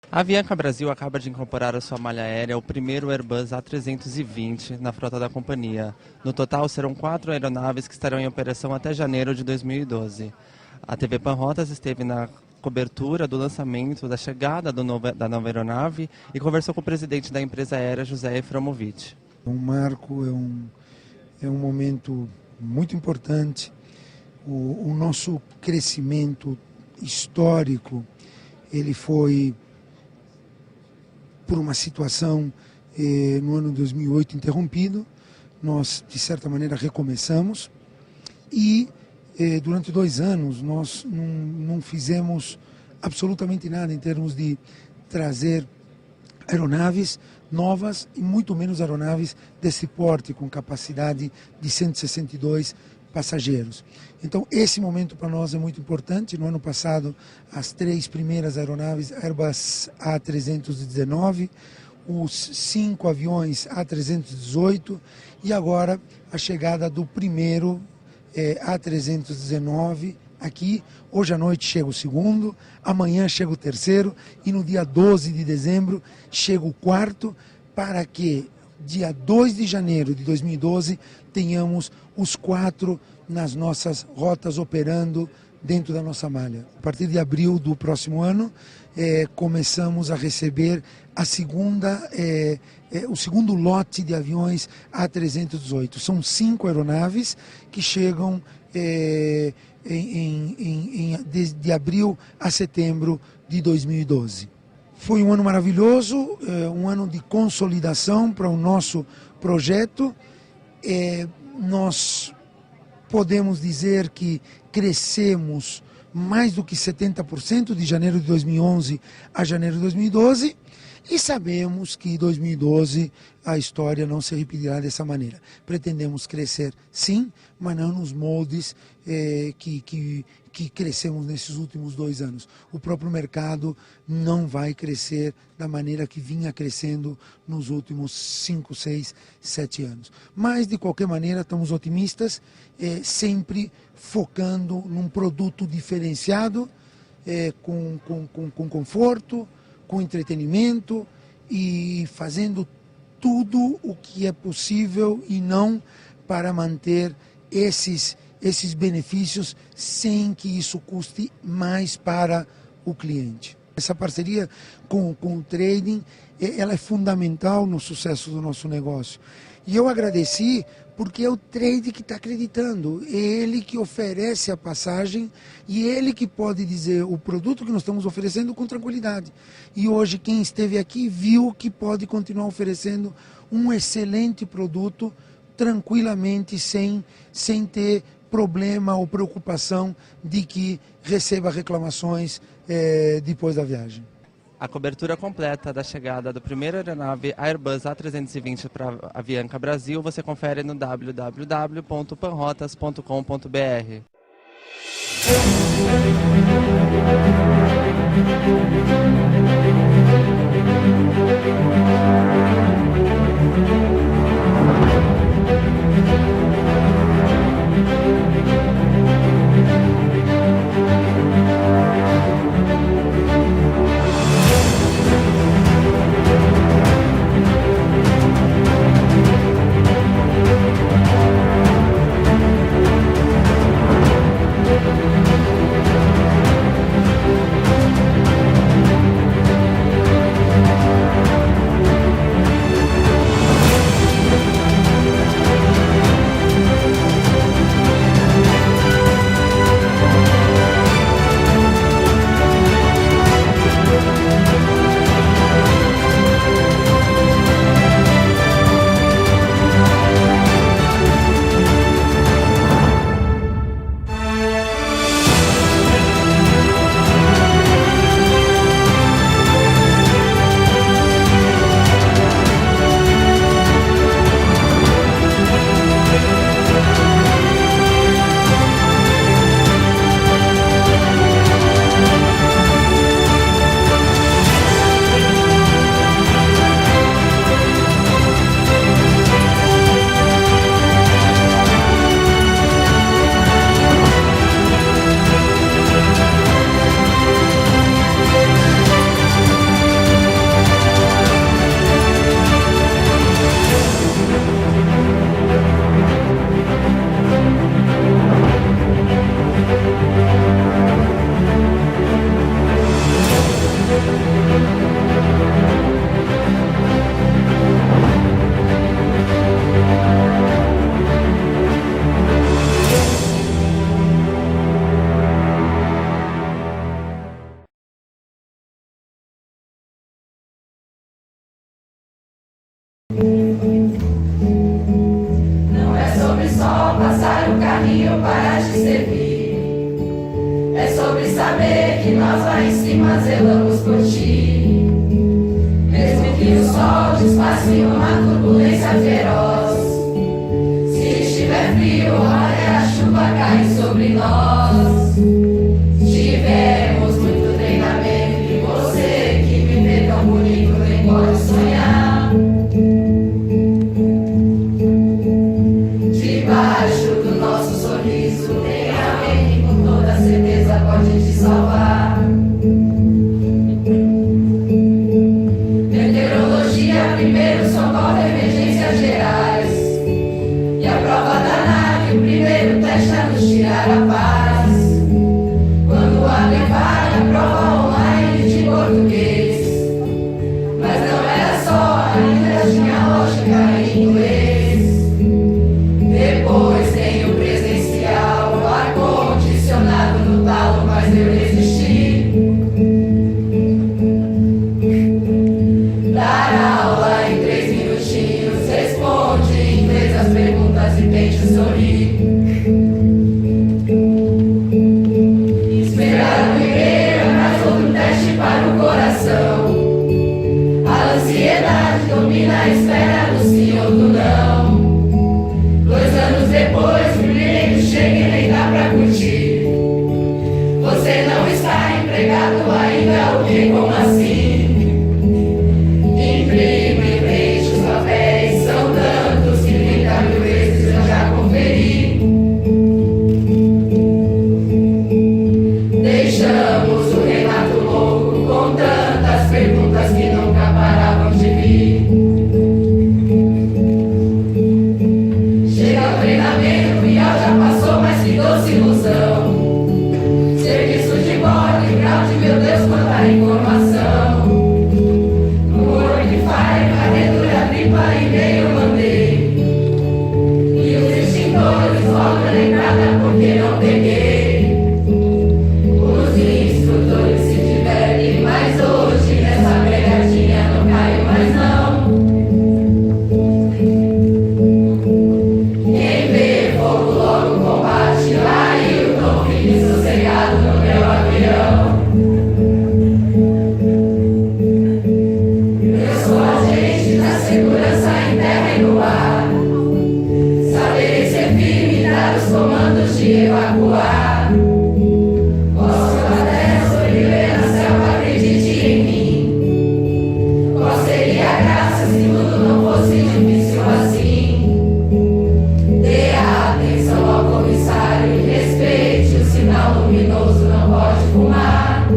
A Avianca Brasil acaba de incorporar à sua malha aérea o primeiro Airbus A320 na frota da companhia. No total, serão 4 aeronaves que estarão em operação até janeiro de 2012. A TV Pan Rotas esteve na cobertura do lançamento, da chegada da nova aeronave e conversou com o presidente da empresa aérea, José Eframovic. Um marco, é um momento muito importante. O nosso crescimento histórico, ele foi por uma situação no ano 2008 interrompido. Nós, de certa maneira, recomeçamos e durante 2 anos nós não fizemos absolutamente nada em termos de trazer aeronaves novas e muito menos aeronaves desse porte com capacidade de 162 passageiros. Então esse momento para nós é muito importante. No ano passado as 3 primeiras aeronaves Airbus A319, os 5 aviões A318 e agora a chegada do primeiro A319 aqui. Hoje à noite chega o segundo, amanhã chega o terceiro e no dia 12 de dezembro chega o quarto, para que dia 2 de janeiro de 2012 tenhamos os 4 nas nossas rotas operando dentro da nossa malha. A partir de abril do próximo ano começamos a receber o segundo lote de aviões A318. São 5 aeronaves que chegam de abril a setembro de 2012. Foi um ano maravilhoso, um ano de consolidação para o nosso projeto. Nós podemos dizer que crescemos mais do que 70% de janeiro de 2011 a janeiro de 2012. E sabemos que em 2012 a história não se repetirá dessa maneira. Pretendemos crescer sim, mas não nos moldes que crescemos nesses últimos 2 anos. O próprio mercado não vai crescer da maneira que vinha crescendo nos últimos 5, 6, 7 anos. Mas, de qualquer maneira, estamos otimistas, sempre focando num produto diferenciado, com conforto, com entretenimento e fazendo tudo o que é possível e não para manter esses benefícios sem que isso custe mais para o cliente. Essa parceria com o trading, ela é fundamental no sucesso do nosso negócio. E eu agradeci porque é o trade que está acreditando, é ele que oferece a passagem e ele que pode dizer o produto que nós estamos oferecendo com tranquilidade. E hoje quem esteve aqui viu que pode continuar oferecendo um excelente produto tranquilamente, sem ter problema ou preocupação de que receba reclamações depois da viagem. A cobertura completa da chegada do primeiro aeronave Airbus A320 para a Avianca Brasil você confere no www.panrotas.com.br. sobre saber que nós lá em cima zelamos por ti. Mesmo que o sol despasse em uma turbulência feroz, se estiver frio, olha a chuva cai sobre nós. Tivemos muito treinamento e você que viver tão bonito nem pode sonhar. Debaixo do nosso sorriso tem alguém que com toda certeza pode te salvar. Meteorologia primeiro, socorro, emergências gerais. E a prova da nave, o primeiro teste a nos tirar a paz. Quando abre vaga, prova online de português. Mas não era só, ainda tinha lógica em inglês. Depois tem o presencial, o ar-condicionado no talo, mas eu resisti. Dar aula em 3 minutinhos, responde em inglês as perguntas e tente sorrir. Esperar no e-mail, mais outro teste para o coração. A ansiedade domina a espera do sim ou do não. 2 anos depois, o direito chega e nem dá pra curtir. Você não está empregado ainda, o que, como assim? Imprime, preenche os papéis, são tantos que 30 mil vezes eu já conferi. Deixamos o Renato louco com tantas perguntas que nunca paravam de vir. Chega o treinamento, o Bial já passou, mas que doce ilusão. Serviço de bordo, ground, meu Deus, quanta informação. No Workfire, varredura, tripa, e-mail mandei. E os extintores logo na entrada porque não peguei. Os instrutores se divertem, mas hoje nessa pegadinha não caio mais não. Quem vê fogo logo combate, Ailton, fique sossegado no meu avião. Eu sou agente da segurança em terra e no ar. Saberei ser firme e dar os comandos de evacuar. Posso até sobreviver na selva, acredite em mim. Qual seria a graça se tudo não fosse difícil assim? Dê atenção ao comissário e respeite o sinal luminoso, não pode fumar.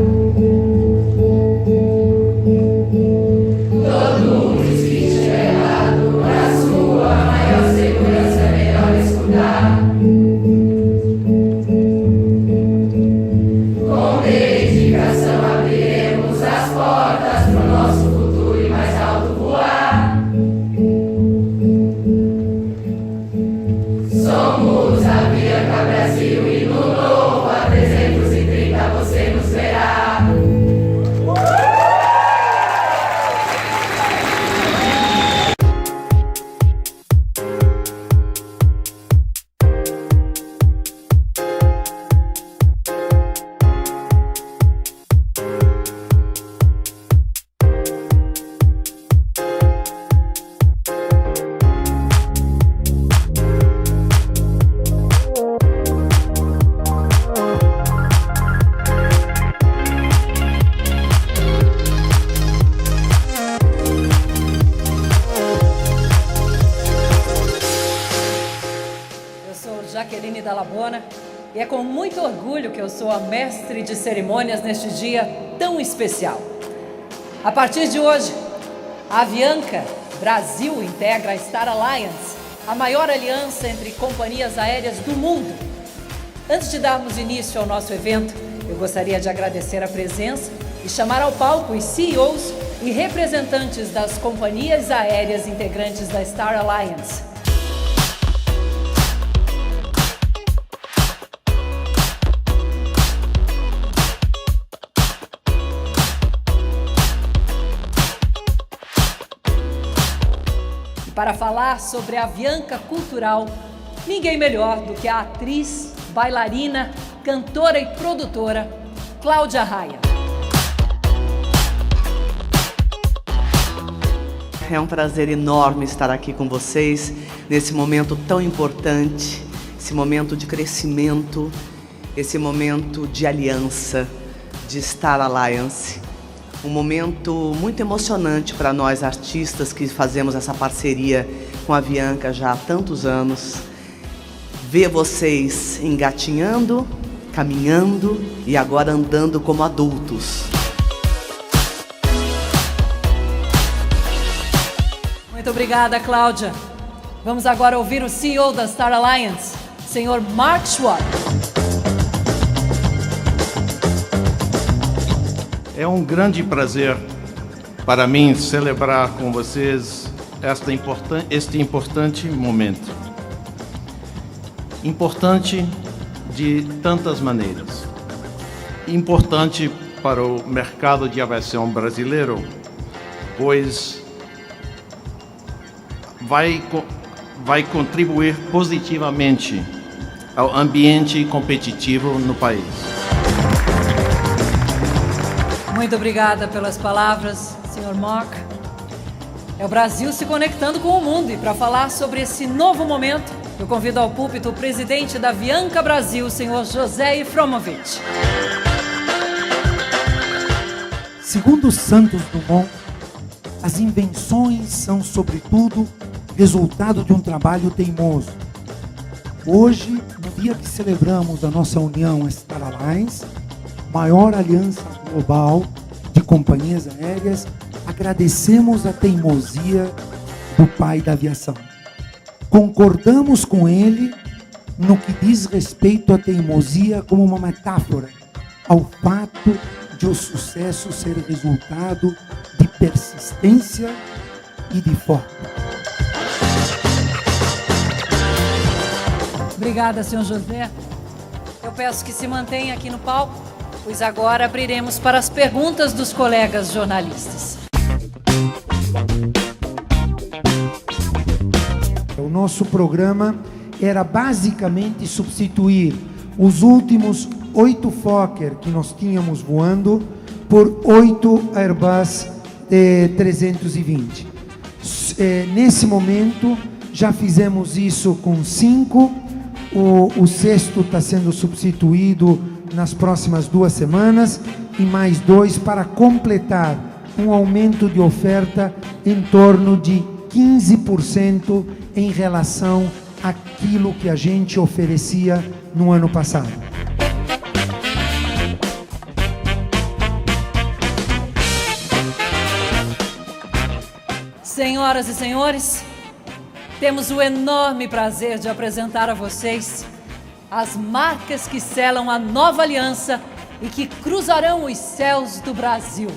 Todo mundo diz que estiver errado, pra sua maior segurança é melhor escutar. Com dedicação abriremos as portas pro nosso futuro e mais alto voar. Somos a Avianca Brasil e no novo A330 você nos verá. Jaqueline Dall'Abona, e é com muito orgulho que eu sou a mestre de cerimônias neste dia tão especial. A partir de hoje, a Avianca Brasil integra a Star Alliance, a maior aliança entre companhias aéreas do mundo. Antes de darmos início ao nosso evento, eu gostaria de agradecer a presença e chamar ao palco os CEOs e representantes das companhias aéreas integrantes da Star Alliance. Para falar sobre a Avianca Cultural, ninguém melhor do que a atriz, bailarina, cantora e produtora Cláudia Raia. É um prazer enorme estar aqui com vocês nesse momento tão importante, esse momento de crescimento, esse momento de aliança, de Star Alliance. Um momento muito emocionante para nós artistas que fazemos essa parceria com a Avianca já há tantos anos. Ver vocês engatinhando, caminhando e agora andando como adultos. Muito obrigada, Cláudia. Vamos agora ouvir o CEO da Star Alliance, senhor Mark Schwartz. É um grande prazer para mim celebrar com vocês este importante momento. Importante de tantas maneiras. Importante para o mercado de aviação brasileiro, pois vai contribuir positivamente ao ambiente competitivo no país. Muito obrigada pelas palavras, Sr. Mark. É o Brasil se conectando com o mundo, e para falar sobre esse novo momento, eu convido ao púlpito o presidente da Avianca Brasil, Sr. José Ifromovich. Segundo Santos Dumont, as invenções são, sobretudo, resultado de um trabalho teimoso. Hoje, no dia que celebramos a nossa união Star Alliance, maior aliança global de companhias aéreas, agradecemos a teimosia do pai da aviação. Concordamos com ele no que diz respeito à teimosia como uma metáfora ao fato de o sucesso ser resultado de persistência e de foco. Obrigada, senhor José. Eu peço que se mantenha aqui no palco, pois agora abriremos para as perguntas dos colegas jornalistas. O nosso programa era basicamente substituir os últimos 8 Fokker que nós tínhamos voando por 8 Airbus 320. Nesse momento, já fizemos isso com 5. O sexto está sendo substituído nas próximas 2 semanas e mais 2 para completar um aumento de oferta em torno de 15% em relação àquilo que a gente oferecia no ano passado. Senhoras e senhores, temos o enorme prazer de apresentar a vocês as marcas que selam a nova aliança e que cruzarão os céus do Brasil.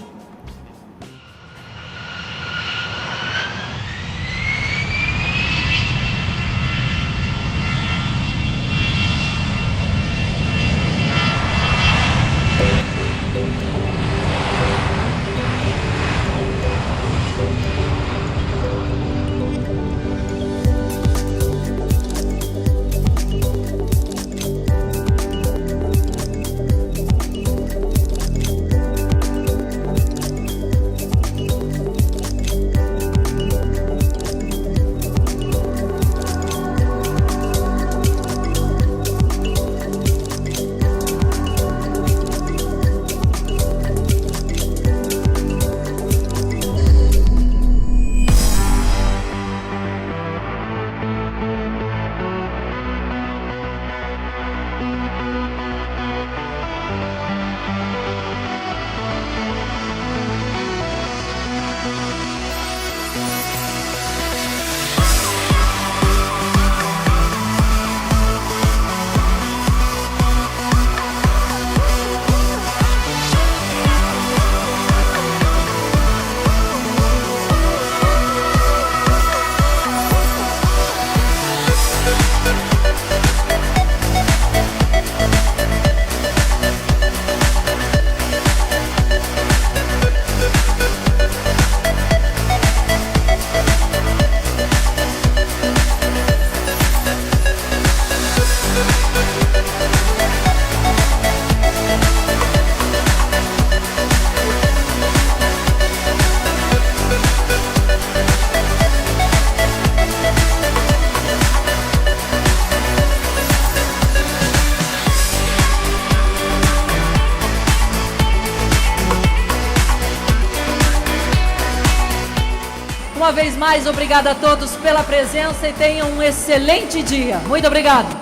uma vez mais, obrigada a todos pela presença e tenham um excelente dia. Muito obrigado.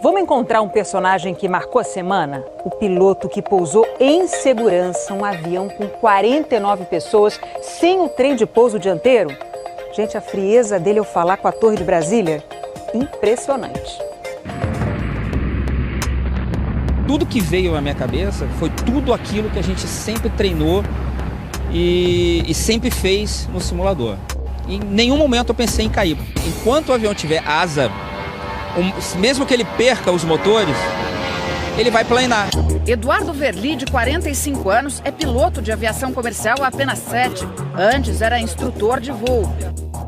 Vamos encontrar um personagem que marcou a semana? O piloto que pousou em segurança um avião com 49 pessoas sem o trem de pouso dianteiro. Gente, a frieza dele ao falar com a Torre de Brasília, impressionante. Tudo que veio na minha cabeça foi tudo aquilo que a gente sempre treinou e sempre fez no simulador. Em nenhum momento eu pensei em cair. Enquanto o avião tiver asa, mesmo que ele perca os motores, ele vai planar. Eduardo Verli, de 45 anos, é piloto de aviação comercial há apenas 7. Antes era instrutor de voo.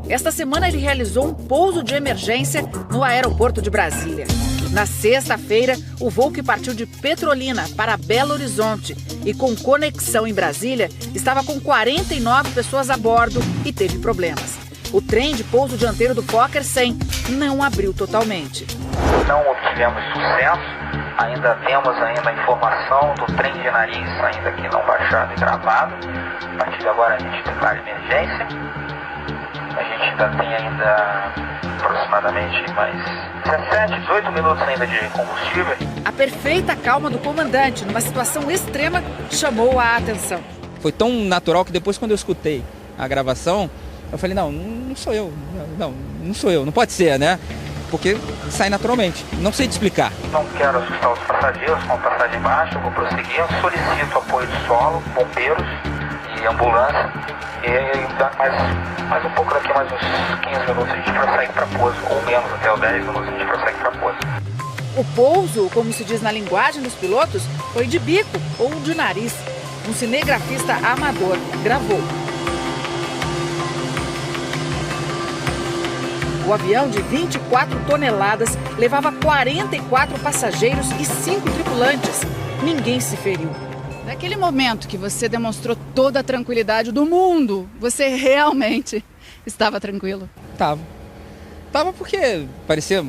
Esta semana ele realizou um pouso de emergência no aeroporto de Brasília. Na sexta-feira, o voo que partiu de Petrolina para Belo Horizonte e com conexão em Brasília estava com 49 pessoas a bordo e teve problemas. O trem de pouso dianteiro do Fokker 100 não abriu totalmente. Não obtivemos sucesso, ainda temos a informação do trem de nariz ainda aqui não baixado e gravado. A partir de agora a gente declara emergência. A gente ainda tem aproximadamente mais 17, 18 minutos ainda de combustível. A perfeita calma do comandante numa situação extrema chamou a atenção. Foi tão natural que depois, quando eu escutei a gravação, eu falei, não sou eu, não sou eu, não pode ser, né? Porque sai naturalmente, não sei te explicar. Não quero assustar os passageiros com a passagem baixa, eu vou prosseguir, eu solicito apoio do solo, bombeiros e ambulância. E dá mais um pouco daqui, mais uns 15 minutos a gente prossegue para pouso, ou menos, até os 10 minutos a gente prossegue para pouso. O pouso, como se diz na linguagem dos pilotos, foi de bico ou de nariz. Um cinegrafista amador gravou. O avião de 24 toneladas levava 44 passageiros e 5 tripulantes. Ninguém se feriu. Naquele momento que você demonstrou toda a tranquilidade do mundo, você realmente estava tranquilo? Tava porque parecia...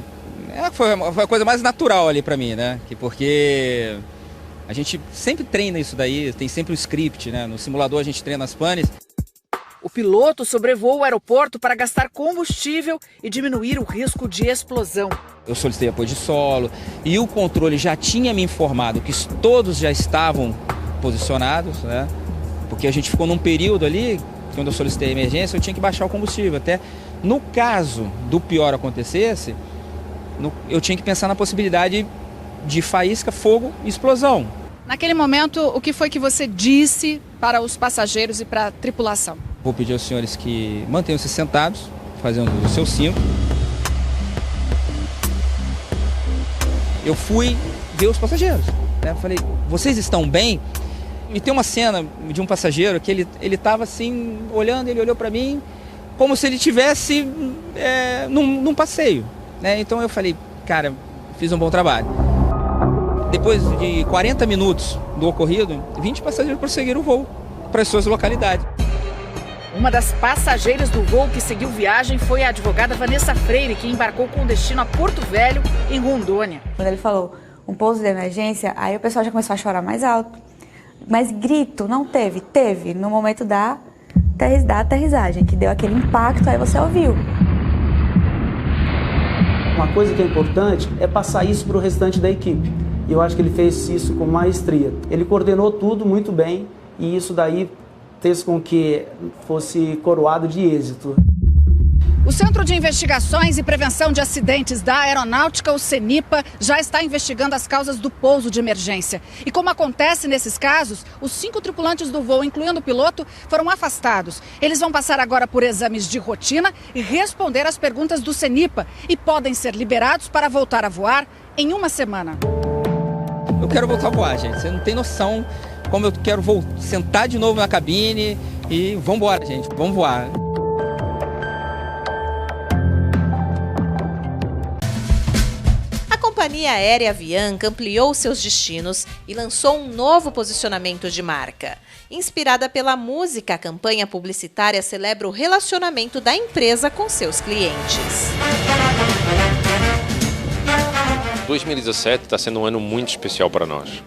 Foi a coisa mais natural ali pra mim, né? Porque a gente sempre treina isso daí, tem sempre um script, né? No simulador a gente treina as panes. O piloto sobrevoou o aeroporto para gastar combustível e diminuir o risco de explosão. Eu solicitei apoio de solo e o controle já tinha me informado que todos já estavam posicionados, né? Porque a gente ficou num período ali, quando eu solicitei a emergência, eu tinha que baixar o combustível. Até no caso do pior acontecesse, eu tinha que pensar na possibilidade de faísca, fogo e explosão. Naquele momento, o que foi que você disse para os passageiros e para a tripulação? Vou pedir aos senhores que mantenham-se sentados, fazendo o seu cinto. Eu fui ver os passageiros, né? Eu falei, vocês estão bem? E tem uma cena de um passageiro que ele estava assim, olhando, ele olhou para mim como se ele estivesse num passeio, né? Então eu falei, cara, fiz um bom trabalho. Depois de 40 minutos do ocorrido, 20 passageiros prosseguiram o voo para as suas localidades. Uma das passageiras do voo que seguiu viagem foi a advogada Vanessa Freire, que embarcou com destino a Porto Velho, em Rondônia. Quando ele falou um pouso de emergência, aí o pessoal já começou a chorar mais alto. Mas grito não teve. Teve no momento da aterrissagem, que deu aquele impacto, aí você ouviu. Uma coisa que é importante é passar isso para o restante da equipe. E eu acho que ele fez isso com maestria. Ele coordenou tudo muito bem e isso daí fez com que fosse coroado de êxito. O Centro de Investigações e Prevenção de Acidentes da Aeronáutica, o CENIPA, já está investigando as causas do pouso de emergência. E como acontece nesses casos, os 5 tripulantes do voo, incluindo o piloto, foram afastados. Eles vão passar agora por exames de rotina e responder às perguntas do CENIPA e podem ser liberados para voltar a voar em uma semana. Eu quero voltar a voar, gente. Você não tem noção como eu quero sentar de novo na cabine e vamos embora, gente. Vamos voar. companhia aérea Avianca ampliou seus destinos e lançou um novo posicionamento de marca. Inspirada pela música, a campanha publicitária celebra o relacionamento da empresa com seus clientes. 2017 está sendo um ano muito especial para nós.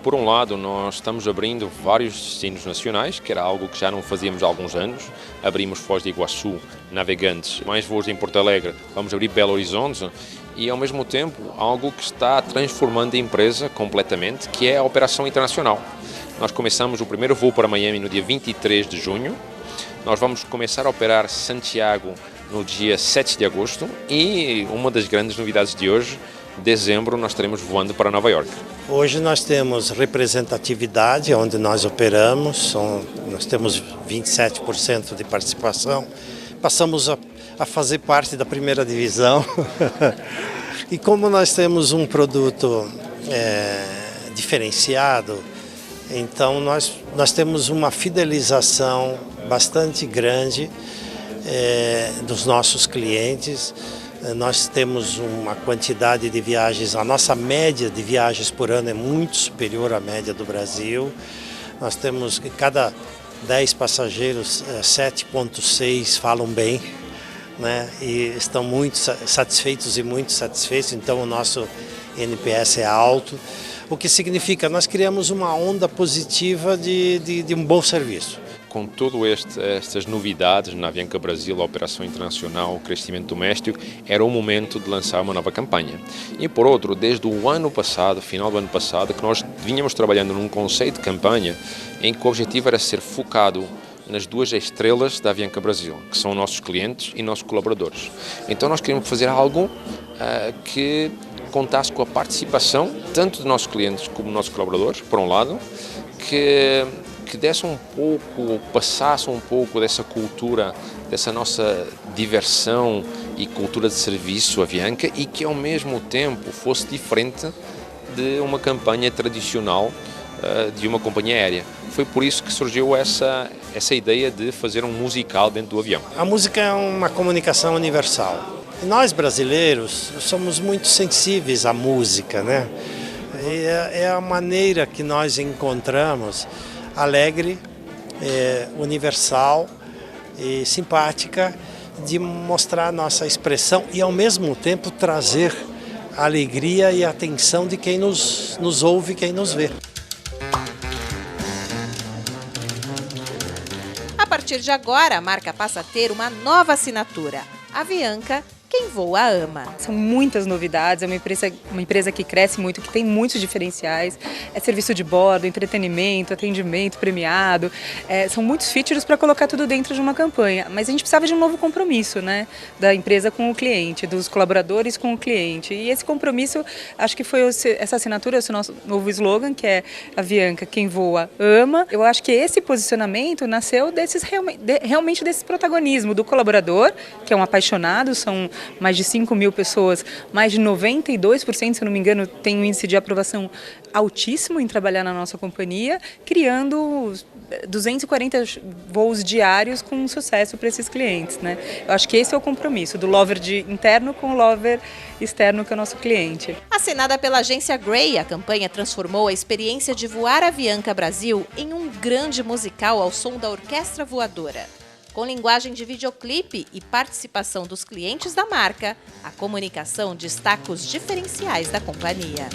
Por um lado, nós estamos abrindo vários destinos nacionais, que era algo que já não fazíamos há alguns anos. Abrimos Foz do Iguaçu, Navegantes, mais voos em Porto Alegre, vamos abrir Belo Horizonte e, ao mesmo tempo, algo que está transformando a empresa completamente, que é a operação internacional. Nós começamos o primeiro voo para Miami no dia 23 de junho, nós vamos começar a operar Santiago no dia 7 de agosto e uma das grandes novidades de hoje, dezembro, nós estaremos voando para Nova York. Hoje nós temos representatividade onde nós operamos, nós temos 27% de participação, passamos a fazer parte da primeira divisão e como nós temos um produto diferenciado, então nós temos uma fidelização bastante grande dos nossos clientes. Nós temos uma quantidade de viagens, a nossa média de viagens por ano é muito superior à média do Brasil. Nós temos, cada 10 passageiros, 7,6 falam bem, né? E estão muito satisfeitos e muito satisfeitos, então o nosso NPS é alto. O que significa, nós criamos uma onda positiva de um bom serviço. Com todas estas novidades na Avianca Brasil, a operação internacional, o crescimento doméstico, era o momento de lançar uma nova campanha. E por outro, desde o ano passado, final do ano passado, que nós vínhamos trabalhando num conceito de campanha em que o objetivo era ser focado nas duas estrelas da Avianca Brasil, que são nossos clientes e nossos colaboradores. Então nós queríamos fazer algo que contasse com a participação tanto dos nossos clientes como dos nossos colaboradores, por um lado, que desse um pouco, passasse um pouco dessa cultura, dessa nossa diversão e cultura de serviço Avianca e que ao mesmo tempo fosse diferente de uma campanha tradicional de uma companhia aérea. Foi por isso que surgiu essa ideia de fazer um musical dentro do avião. A música é uma comunicação universal. E nós brasileiros somos muito sensíveis à música, né? E é a maneira que nós encontramos alegre, universal e simpática de mostrar a nossa expressão e ao mesmo tempo trazer a alegria e a atenção de quem nos ouve, quem nos vê. A partir de agora, a marca passa a ter uma nova assinatura, Avianca, quem voa ama. São muitas novidades, é uma empresa que cresce muito, que tem muitos diferenciais. É serviço de bordo, entretenimento, atendimento premiado. São muitos features para colocar tudo dentro de uma campanha. Mas a gente precisava de um novo compromisso, né? Da empresa com o cliente, dos colaboradores com o cliente. E esse compromisso, acho que foi essa assinatura, esse nosso novo slogan, que é Avianca, quem voa ama. Eu acho que esse posicionamento nasceu realmente desse protagonismo do colaborador, que é um apaixonado, são mais de 5 mil pessoas, mais de 92%, se eu não me engano, tem um índice de aprovação altíssimo em trabalhar na nossa companhia, criando 240 voos diários com sucesso para esses clientes, né? Eu acho que esse é o compromisso do lover interno com o lover externo, que é o nosso cliente. Assinada pela agência Gray, a campanha transformou a experiência de voar Avianca Brasil em um grande musical ao som da Orquestra Voadora. Com linguagem de videoclipe e participação dos clientes da marca, a comunicação destaca os diferenciais da companhia.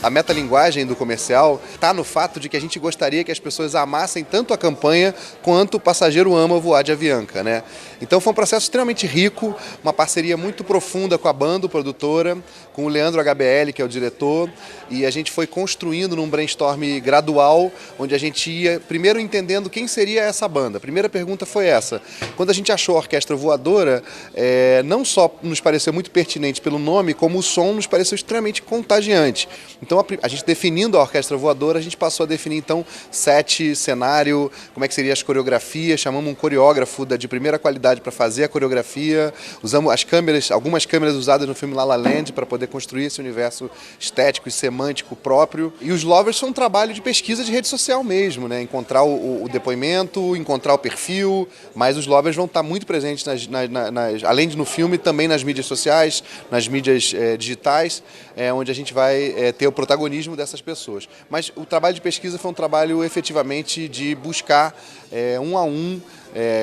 A metalinguagem do comercial está no fato de que a gente gostaria que as pessoas amassem tanto a campanha quanto o passageiro ama voar de Avianca, né? Então foi um processo extremamente rico, uma parceria muito profunda com a banda produtora, com o Leandro HBL, que é o diretor, e a gente foi construindo num brainstorm gradual, onde a gente ia primeiro entendendo quem seria essa banda. A primeira pergunta foi essa. Quando a gente achou a Orquestra Voadora, não só nos pareceu muito pertinente pelo nome, como o som nos pareceu extremamente contagiante. Então Então a gente definindo a orquestra voadora, a gente passou a definir então set, cenário, como é que seria as coreografias, chamamos um coreógrafo de primeira qualidade para fazer a coreografia, usamos algumas câmeras usadas no filme La La Land para poder construir esse universo estético e semântico próprio. E os Lovers são um trabalho de pesquisa de rede social mesmo, né? Encontrar o depoimento, encontrar o perfil, mas os Lovers vão estar muito presentes, além de no filme, também nas mídias sociais, nas mídias digitais, onde a gente vai ter o protagonismo dessas pessoas. Mas o trabalho de pesquisa foi um trabalho efetivamente de buscar um a um,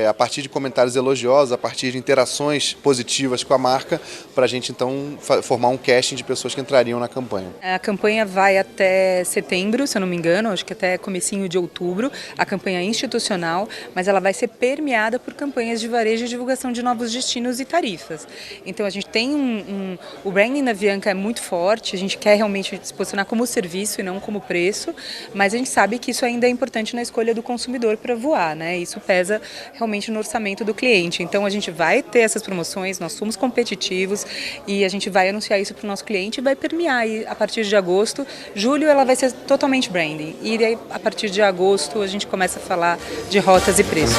a partir de comentários elogiosos, a partir de interações positivas com a marca, para a gente então formar um casting de pessoas que entrariam na campanha. A campanha vai até setembro, se eu não me engano, acho que até comecinho de outubro, a campanha institucional, mas ela vai ser permeada por campanhas de varejo e divulgação de novos destinos e tarifas. Então a gente tem o branding da Avianca é muito forte, a gente quer realmente se posicionar como serviço e não como preço, mas a gente sabe que isso ainda é importante na escolha do consumidor para voar, né? Isso pesa realmente no orçamento do cliente. Então a gente vai ter essas promoções, nós somos competitivos e a gente vai anunciar isso para o nosso cliente e vai permear. E a partir de agosto, julho ela vai ser totalmente branding. E daí, a partir de agosto a gente começa a falar de rotas e preços.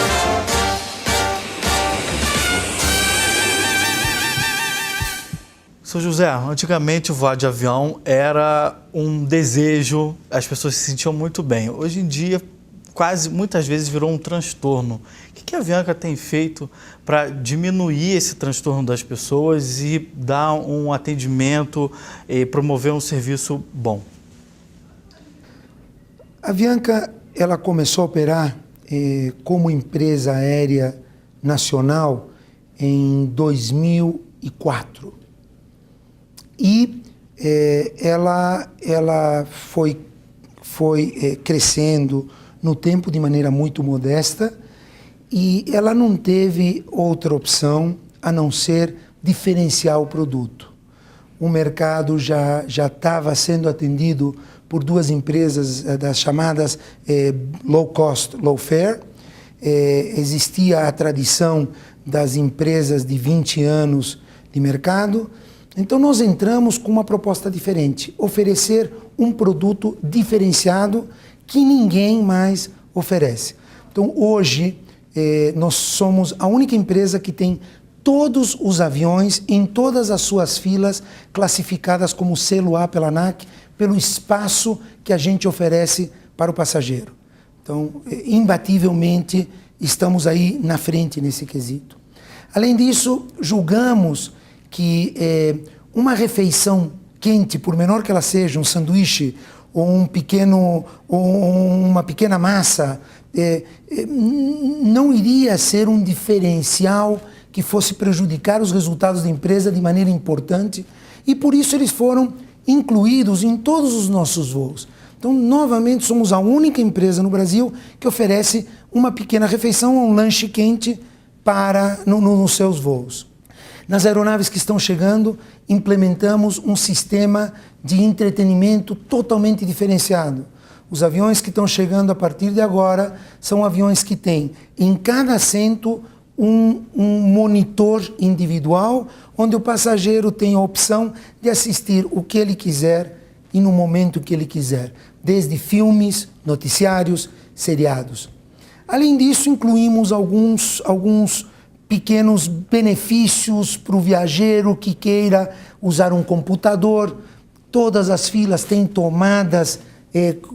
Seu José, antigamente voar de avião era um desejo, as pessoas se sentiam muito bem. Hoje em dia, muitas vezes virou um transtorno. O que a Avianca tem feito para diminuir esse transtorno das pessoas e dar um atendimento e promover um serviço bom? A Avianca ela começou a operar como empresa aérea nacional em 2004. E ela foi crescendo no tempo de maneira muito modesta e ela não teve outra opção a não ser diferenciar o produto. O mercado já estava sendo atendido por duas empresas das chamadas low cost, low fare. Existia a tradição das empresas de 20 anos de mercado. Então nós entramos com uma proposta diferente, oferecer um produto diferenciado que ninguém mais oferece. Então hoje nós somos a única empresa que tem todos os aviões em todas as suas filas classificadas como selo A pela ANAC, pelo espaço que a gente oferece para o passageiro. Então, imbativelmente, estamos aí na frente nesse quesito. Além disso, julgamos que uma refeição quente, por menor que ela seja, um sanduíche ou uma pequena massa, não iria ser um diferencial que fosse prejudicar os resultados da empresa de maneira importante, e por isso eles foram incluídos em todos os nossos voos. Então, novamente, somos a única empresa no Brasil que oferece uma pequena refeição ou um lanche quente nos seus voos. Nas aeronaves que estão chegando, implementamos um sistema de entretenimento totalmente diferenciado. Os aviões que estão chegando a partir de agora são aviões que têm em cada assento um monitor individual, onde o passageiro tem a opção de assistir o que ele quiser e no momento que ele quiser, desde filmes, noticiários, seriados. Além disso, incluímos alguns pequenos benefícios para o viajeiro que queira usar um computador. Todas as filas têm tomadas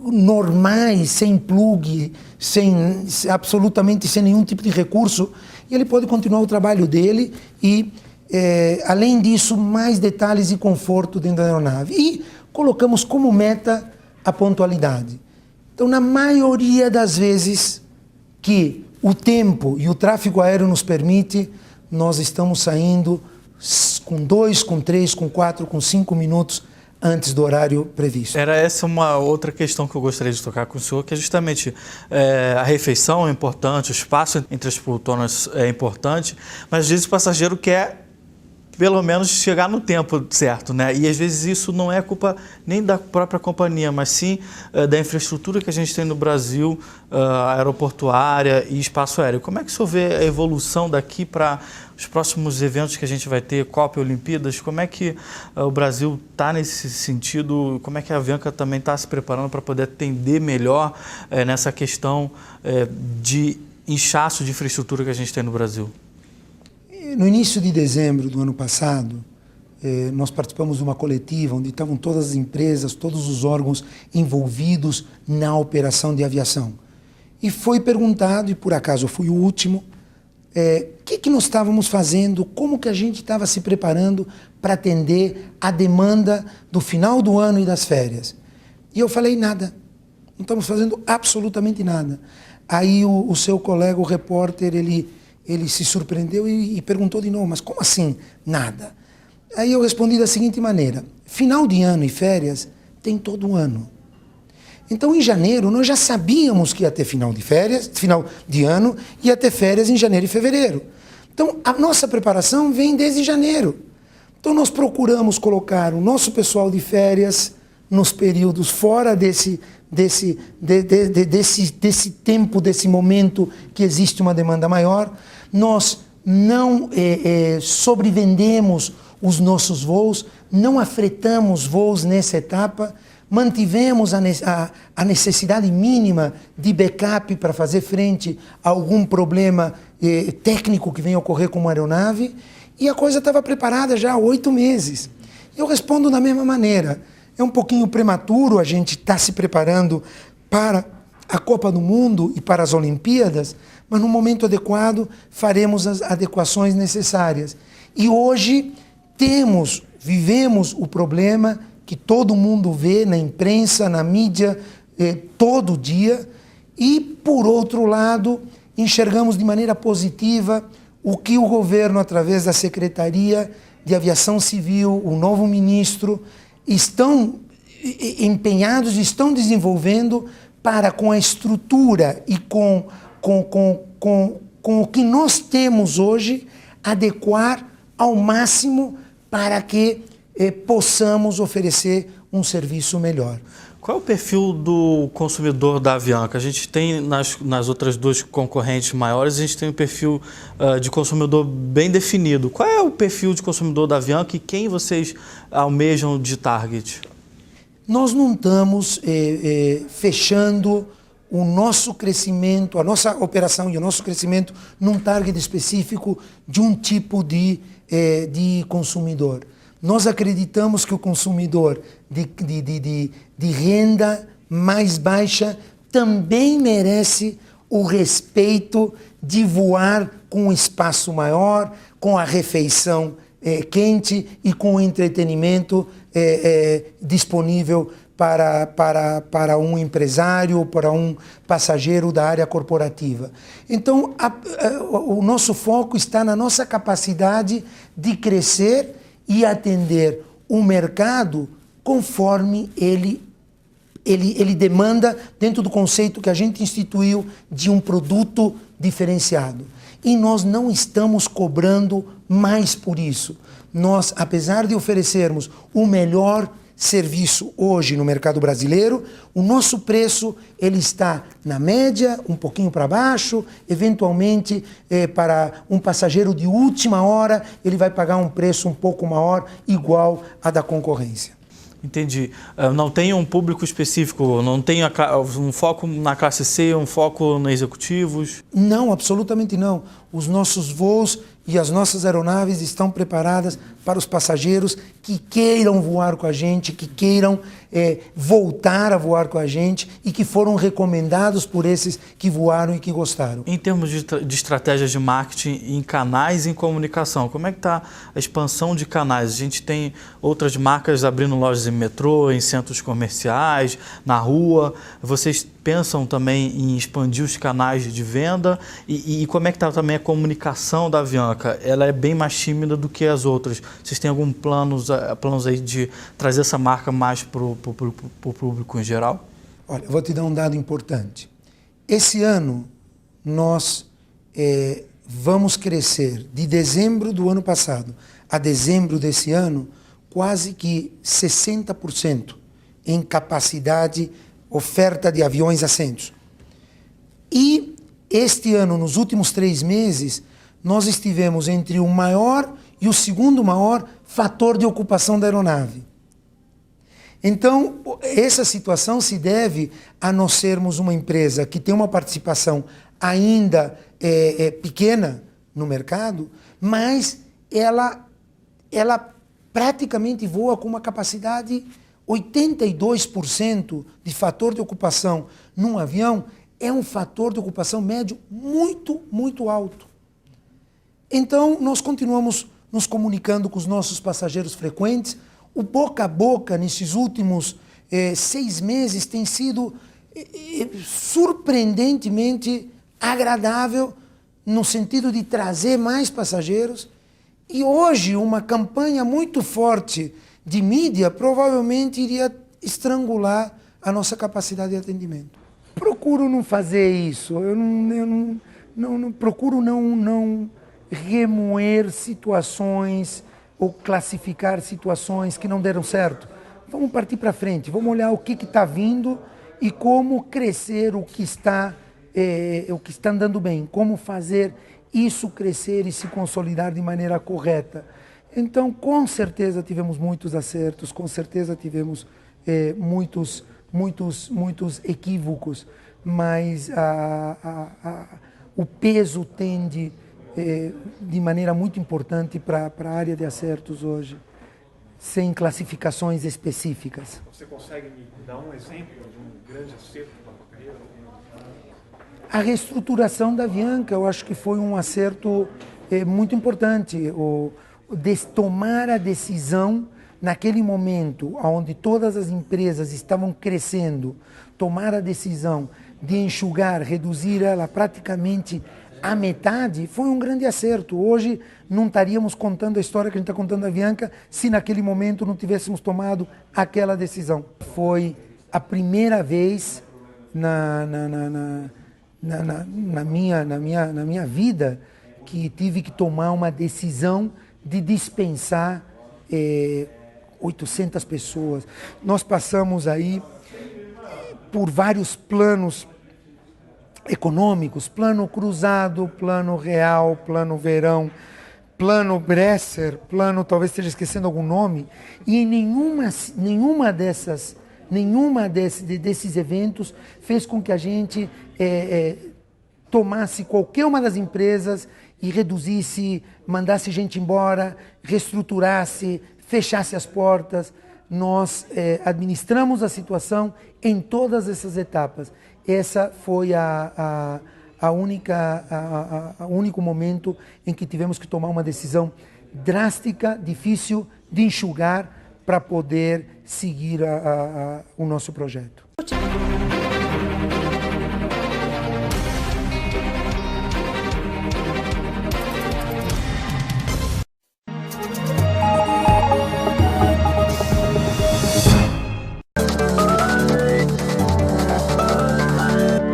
normais, sem plug, absolutamente sem nenhum tipo de recurso, e ele pode continuar o trabalho dele e, além disso, mais detalhes e conforto dentro da aeronave. E colocamos como meta a pontualidade. Então, na maioria das vezes que o tempo e o tráfego aéreo nos permite, nós estamos saindo com 2, com 3, com 4, com 5 minutos antes do horário previsto. Era essa uma outra questão que eu gostaria de tocar com o senhor, que é justamente a refeição é importante, o espaço entre as poltronas é importante, mas às vezes o passageiro quer pelo menos chegar no tempo certo, né? E às vezes isso não é culpa nem da própria companhia, mas sim da infraestrutura que a gente tem no Brasil, aeroportuária e espaço aéreo. Como é que o senhor vê a evolução daqui para os próximos eventos que a gente vai ter, Copa e Olimpíadas? Como é que o Brasil está nesse sentido? Como é que a Avianca também está se preparando para poder atender melhor nessa questão de inchaço de infraestrutura que a gente tem no Brasil? No início de dezembro do ano passado, nós participamos de uma coletiva onde estavam todas as empresas, todos os órgãos envolvidos na operação de aviação. E foi perguntado, e por acaso eu fui o último, o que nós estávamos fazendo, como que a gente estava se preparando para atender a demanda do final do ano e das férias. E eu falei nada, não estamos fazendo absolutamente nada. Aí o seu colega, o repórter, ele se surpreendeu e perguntou de novo, mas como assim nada? Aí eu respondi da seguinte maneira, final de ano e férias tem todo ano. Então, em janeiro, nós já sabíamos que ia ter final de férias, final de ano, ia ter férias em janeiro e fevereiro. Então, a nossa preparação vem desde janeiro. Então, nós procuramos colocar o nosso pessoal de férias nos períodos fora desse tempo, desse momento que existe uma demanda maior. Nós não sobrevendemos os nossos voos, não afretamos voos nessa etapa, mantivemos a necessidade mínima de backup para fazer frente a algum problema técnico que venha ocorrer com uma aeronave, e a coisa estava preparada já há 8 meses. Eu respondo da mesma maneira. É um pouquinho prematuro a gente estar se preparando para a Copa do Mundo e para as Olimpíadas, mas no momento adequado faremos as adequações necessárias. E hoje vivemos o problema que todo mundo vê na imprensa, na mídia, todo dia, e, por outro lado, enxergamos de maneira positiva o que o governo, através da Secretaria de Aviação Civil, o novo ministro, estão empenhados, estão desenvolvendo para, com a estrutura e com o que nós temos hoje, adequar ao máximo para que possamos oferecer um serviço melhor. Qual é o perfil do consumidor da Avianca? A gente tem nas outras duas concorrentes maiores, a gente tem um perfil de consumidor bem definido. Qual é o perfil de consumidor da Avianca e quem vocês almejam de target? Nós não estamos fechando o nosso crescimento, a nossa operação e o nosso crescimento num target específico de um tipo de consumidor. Nós acreditamos que o consumidor de renda mais baixa também merece o respeito de voar com um espaço maior, com a refeição quente e com o entretenimento disponível para um empresário, para um passageiro da área corporativa. Então, o nosso foco está na nossa capacidade de crescer e atender o mercado conforme ele demanda, dentro do conceito que a gente instituiu de um produto diferenciado. E nós não estamos cobrando mais por isso. Nós, apesar de oferecermos o melhor serviço hoje no mercado brasileiro, o nosso preço ele está na média, um pouquinho para baixo, eventualmente para um passageiro de última hora, ele vai pagar um preço um pouco maior, igual à da concorrência. Entendi. Não tem um público específico, não tem um foco na classe C, um foco nos executivos? Não, absolutamente não. Os nossos voos e as nossas aeronaves estão preparadas para os passageiros que queiram voar com a gente, que queiram voltar a voar com a gente e que foram recomendados por esses que voaram e que gostaram. Em termos de estratégias de marketing em canais e em comunicação, como é que está a expansão de canais? A gente tem outras marcas abrindo lojas em metrô, em centros comerciais, na rua. Vocês pensam também em expandir os canais de venda? E como é que está também a comunicação da Avianca? Ela é bem mais tímida do que as outras. Vocês têm algum planos aí de trazer essa marca mais para o público em geral? Olha, eu vou te dar um dado importante. Esse ano, nós vamos crescer de dezembro do ano passado a dezembro desse ano, quase que 60% em capacidade, oferta de aviões assentos. E este ano, nos últimos 3 meses, nós estivemos entre o maior e o segundo maior fator de ocupação da aeronave. Então, essa situação se deve a nós sermos uma empresa que tem uma participação ainda pequena no mercado, mas ela praticamente voa com uma capacidade 82% de fator de ocupação num avião é um fator de ocupação médio muito, muito alto. Então, nós continuamos nos comunicando com os nossos passageiros frequentes. O boca a boca, nesses últimos 6 meses, tem sido surpreendentemente agradável, no sentido de trazer mais passageiros. E hoje, uma campanha muito forte de mídia provavelmente iria estrangular a nossa capacidade de atendimento. Procuro não fazer isso, eu não procuro não remoer situações ou classificar situações que não deram certo. Vamos partir para frente, vamos olhar o que está vindo e como crescer o que está andando bem, como fazer isso crescer e se consolidar de maneira correta. Então, com certeza tivemos muitos acertos, com certeza tivemos muitos equívocos, mas o peso tende de maneira muito importante para a área de acertos hoje, sem classificações específicas. Você consegue me dar um exemplo de um grande acerto da sua carreira? A reestruturação da Avianca, eu acho que foi um acerto muito importante. Tomar a decisão naquele momento onde todas as empresas estavam crescendo, tomar a decisão de enxugar, reduzir ela praticamente à metade, foi um grande acerto. Hoje não estaríamos contando a história que a gente está contando da Avianca se naquele momento não tivéssemos tomado aquela decisão. Foi a primeira vez na minha vida que tive que tomar uma decisão de dispensar 800 pessoas. Nós passamos aí por vários planos econômicos, plano cruzado, plano real, plano verão, plano Bresser, plano, talvez esteja esquecendo algum nome, e em nenhuma desses eventos fez com que a gente tomasse qualquer uma das empresas e reduzisse, mandasse gente embora, reestruturasse, fechasse as portas. Nós administramos a situação em todas essas etapas. Essa foi o único momento em que tivemos que tomar uma decisão drástica, difícil de enxugar para poder seguir o nosso projeto.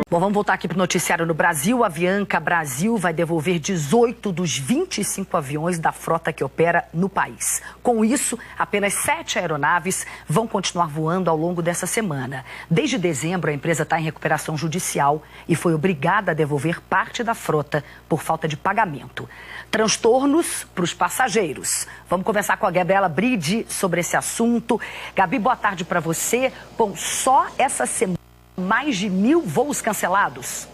Bom, vamos voltar aqui para o noticiário no Brasil. A Avianca Brasil vai devolver 18 dos 25 aviões da frota que opera no país. Com isso, apenas 7 aeronaves vão continuar voando ao longo dessa semana. Desde dezembro, a empresa está em recuperação judicial e foi obrigada a devolver parte da frota por falta de pagamento. Transtornos para os passageiros. Vamos conversar com a Gabriela Bride sobre esse assunto. Gabi, boa tarde para você. Bom, só essa semana mais de 1.000 voos cancelados.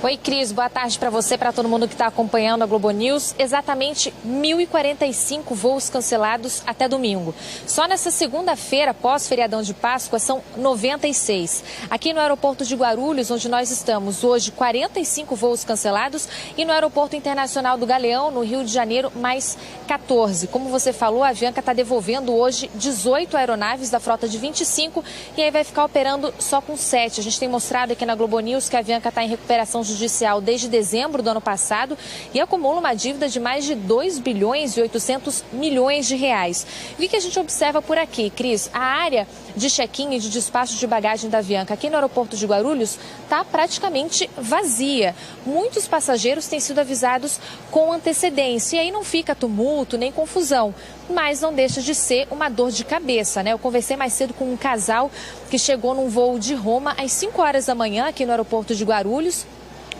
Oi, Cris, boa tarde para você, para todo mundo que está acompanhando a Globo News. Exatamente 1.045 voos cancelados até domingo. Só nessa segunda-feira, pós-feriadão de Páscoa, são 96. Aqui no aeroporto de Guarulhos, onde nós estamos hoje, 45 voos cancelados. E no aeroporto internacional do Galeão, no Rio de Janeiro, mais 14. Como você falou, a Avianca está devolvendo hoje 18 aeronaves da frota de 25 e aí vai ficar operando só com 7. A gente tem mostrado aqui na Globo News que a Avianca está em recuperação judicial judicial desde dezembro do ano passado e acumula uma dívida de mais de 2 bilhões e 800 milhões de reais. E o que a gente observa por aqui, Cris? A área de check-in e de despacho de bagagem da Avianca aqui no aeroporto de Guarulhos está praticamente vazia. Muitos passageiros têm sido avisados com antecedência e aí não fica tumulto nem confusão, mas não deixa de ser uma dor de cabeça, né? Eu conversei mais cedo com um casal que chegou num voo de Roma às 5 horas da manhã aqui no aeroporto de Guarulhos.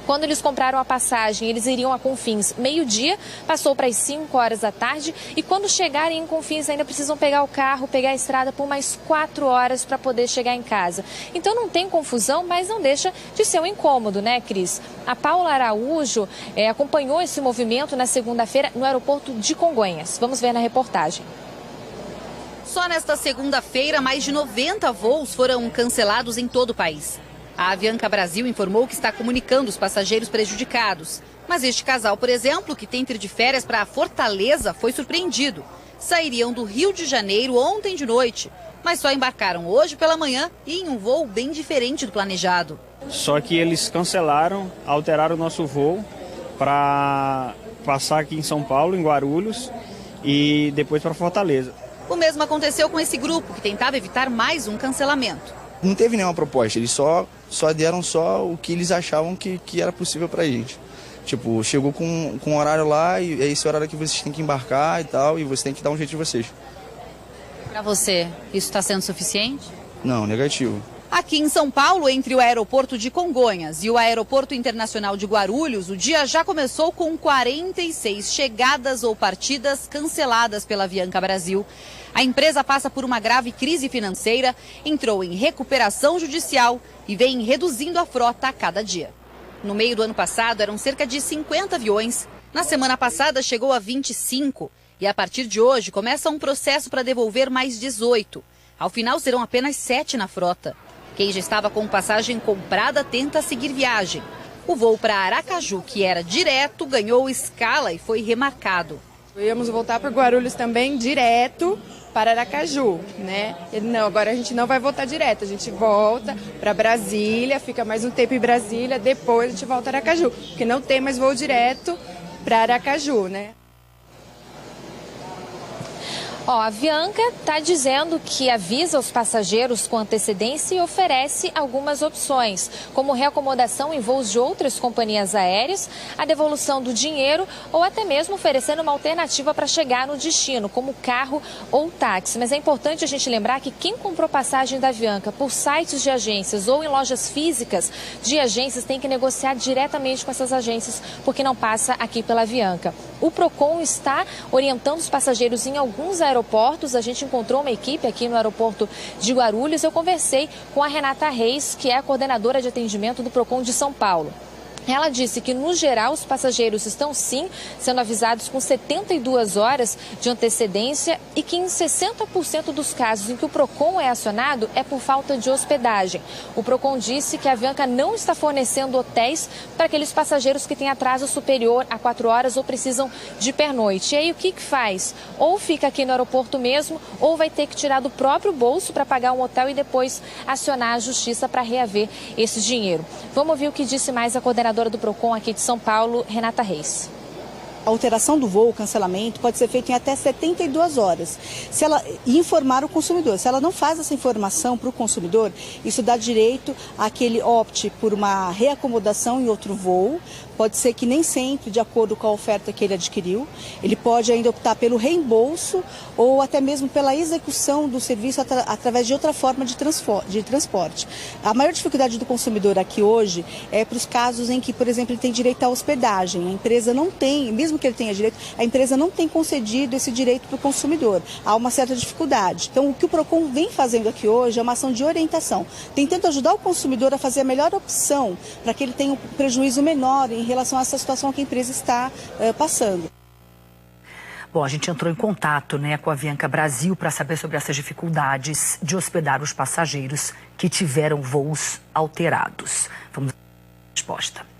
Quando eles compraram a passagem, eles iriam a Confins meio-dia, passou para as 5 horas da tarde e quando chegarem em Confins ainda precisam pegar o carro, pegar a estrada por mais 4 horas para poder chegar em casa. Então não tem confusão, mas não deixa de ser um incômodo, né, Cris? A Paula Araújo acompanhou esse movimento na segunda-feira no aeroporto de Congonhas. Vamos ver na reportagem. Só nesta segunda-feira, mais de 90 voos foram cancelados em todo o país. A Avianca Brasil informou que está comunicando os passageiros prejudicados. Mas este casal, por exemplo, que tem que ir de férias para Fortaleza, foi surpreendido. Sairiam do Rio de Janeiro ontem de noite, mas só embarcaram hoje pela manhã e em um voo bem diferente do planejado. Só que eles cancelaram, alteraram o nosso voo para passar aqui em São Paulo, em Guarulhos, e depois para Fortaleza. O mesmo aconteceu com esse grupo, que tentava evitar mais um cancelamento. Não teve nenhuma proposta, eles só deram só o que eles achavam que era possível pra gente. Tipo, chegou com um horário lá e é esse horário que vocês têm que embarcar e tal, e você tem que dar um jeito de vocês. Para você, isso está sendo suficiente? Não, negativo. Aqui em São Paulo, entre o aeroporto de Congonhas e o aeroporto internacional de Guarulhos, o dia já começou com 46 chegadas ou partidas canceladas pela Avianca Brasil. A empresa passa por uma grave crise financeira, entrou em recuperação judicial e vem reduzindo a frota a cada dia. No meio do ano passado, eram cerca de 50 aviões. Na semana passada, chegou a 25. E a partir de hoje, começa um processo para devolver mais 18. Ao final, serão apenas 7 na frota. Quem já estava com passagem comprada tenta seguir viagem. O voo para Aracaju, que era direto, ganhou escala e foi remarcado. Íamos voltar para Guarulhos também, direto para Aracaju, né? Não, agora a gente não vai voltar direto, a gente volta para Brasília, fica mais um tempo em Brasília, depois a gente volta a Aracaju, porque não tem mais voo direto para Aracaju, né? A Avianca está dizendo que avisa os passageiros com antecedência e oferece algumas opções, como reacomodação em voos de outras companhias aéreas, a devolução do dinheiro ou até mesmo oferecendo uma alternativa para chegar no destino, como carro ou táxi. Mas é importante a gente lembrar que quem comprou passagem da Avianca por sites de agências ou em lojas físicas de agências tem que negociar diretamente com essas agências, porque não passa aqui pela Avianca. O Procon está orientando os passageiros em alguns aeroportos. A gente encontrou uma equipe aqui no aeroporto de Guarulhos. Eu conversei com a Renata Reis, que é a coordenadora de atendimento do Procon de São Paulo. Ela disse que, no geral, os passageiros estão, sim, sendo avisados com 72 horas de antecedência e que em 60% dos casos em que o Procon é acionado é por falta de hospedagem. O Procon disse que a Avianca não está fornecendo hotéis para aqueles passageiros que têm atraso superior a 4 horas ou precisam de pernoite. E aí, o que faz? Ou fica aqui no aeroporto mesmo, ou vai ter que tirar do próprio bolso para pagar um hotel e depois acionar a justiça para reaver esse dinheiro. Vamos ouvir o que disse mais a coordenadora do Procon aqui de São Paulo, Renata Reis. A alteração do voo, o cancelamento, pode ser feito em até 72 horas. Se ela informar o consumidor, se ela não faz essa informação para o consumidor, isso dá direito a que ele opte por uma reacomodação em outro voo. Pode ser que nem sempre, de acordo com a oferta que ele adquiriu, ele pode ainda optar pelo reembolso ou até mesmo pela execução do serviço através de outra forma de transporte. A maior dificuldade do consumidor aqui hoje é para os casos em que, por exemplo, ele tem direito à hospedagem. A empresa não tem, mesmo que ele tenha direito, a empresa não tem concedido esse direito para o consumidor. Há uma certa dificuldade. Então, o que o Procon vem fazendo aqui hoje é uma ação de orientação, tentando ajudar o consumidor a fazer a melhor opção para que ele tenha um prejuízo menor em relação a essa situação que a empresa está passando. Bom, a gente entrou em contato, com a Avianca Brasil para saber sobre essas dificuldades de hospedar os passageiros que tiveram voos alterados. Vamos à resposta.